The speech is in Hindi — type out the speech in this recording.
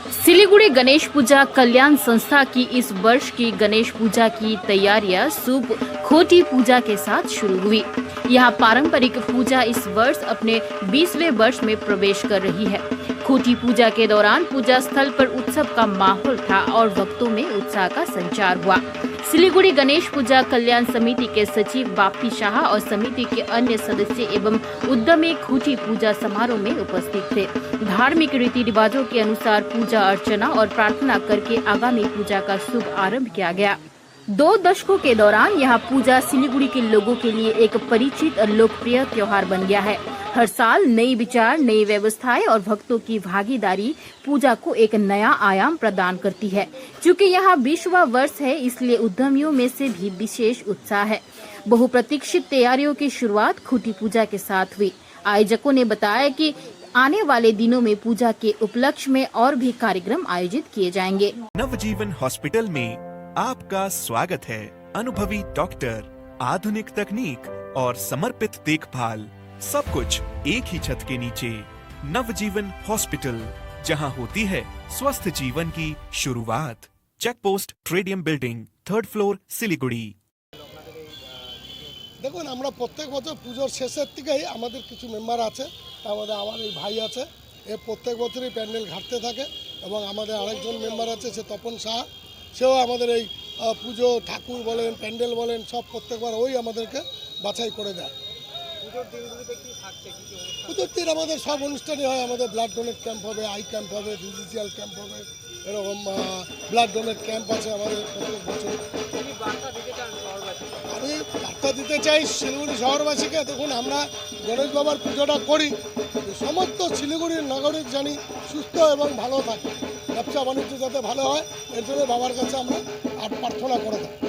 सिलीगुड़ी गणेश पूजा कल्याण संस्था की इस वर्ष की गणेश पूजा की तैयारियां शुभ खोटी पूजा के साथ शुरू हुई। यहां पारंपरिक पूजा इस वर्ष अपने 20वें वर्ष में प्रवेश कर रही है। खोटी पूजा के दौरान पूजा स्थल पर उत्सव का माहौल था और भक्तों में उत्साह का संचार हुआ। सिलीगुड़ी गणेश पूजा कल्याण समिति के सचिव बापी शाह और समिति के अन्य सदस्य एवं उद्यमी खोटी पूजा समारोह में उपस्थित थे। धार्मिक रीति रिवाजों के अनुसार पूजा अर्चना और प्रार्थना करके आगामी पूजा का शुभ आरंभ किया गया। 2 दशकों के दौरान यहां पूजा सिलीगुड़ी के लोगों के लिए एक परिचित और लोकप्रिय त्योहार बन गया है। हर साल नई विचार, नई व्यवस्थाएं और भक्तों की भागीदारी पूजा को एक नया आयाम प्रदान करती है। क्योंकि यहाँ 20वां वर्ष है, इसलिए उद्यमियों में से भी विशेष उत्साह है। बहुप्रतीक्षित तैयारियों की शुरुआत खोटी पूजा के साथ हुई। आयोजकों ने बताया कि आने वाले दिनों में पूजा के उपलक्ष्य में और भी कार्यक्रम आयोजित किए जाएंगे। नवजीवन हॉस्पिटल में आपका स्वागत है। अनुभवी डॉक्टर, आधुनिक तकनीक और समर्पित देखभाल, सब कुछ एक ही छत के नीचे। नवजीवन हॉस्पिटल, जहां होती है स्वस्थ जीवन की शुरुआत। चेकपोस्ट ट्रेडियम बिल्डिंग, 3rd फ्लोर, सिलीगुड़ी। দেখুন আমরা প্রত্যেক বছর পুজোর শেষের দিকেই আমাদের কিছু মেম্বার আছে, তার মধ্যে আমার এই ভাই আছে, এ প্রত্যেক বছরই প্যান্ডেল ঘাটতে থাকে এবং আমাদের আরেকজন মেম্বার আছে সে তপন সাহা, সেও আমাদের এই পুজো ঠাকুর বলেন প্যান্ডেল বলেন সব প্রত্যেকবার ওই আমাদেরকে বাছাই করে দেয়। পুজোর দিন আমাদের সব অনুষ্ঠানই হয়। আমাদের ব্লাড ডোনেট ক্যাম্প হবে, আই ক্যাম্প হবে, ফিজিক্যাল ক্যাম্প হবে, এরকম ব্লাড ডোনেট ক্যাম্প আছে আমাদের প্রত্যেক বছর। আমি বার্তা দিতে চাই শিলিগুড়ি শহরবাসীকে, দেখুন আমরা গণেশ বাবার পুজোটা করি, সমস্ত শিলিগুড়ির নাগরিক জানি সুস্থ এবং ভালো থাকে, ব্যবসা বাণিজ্য যাতে ভালো হয় এর জন্য বাবার কাছে আমরা প্রার্থনা করে থাকি।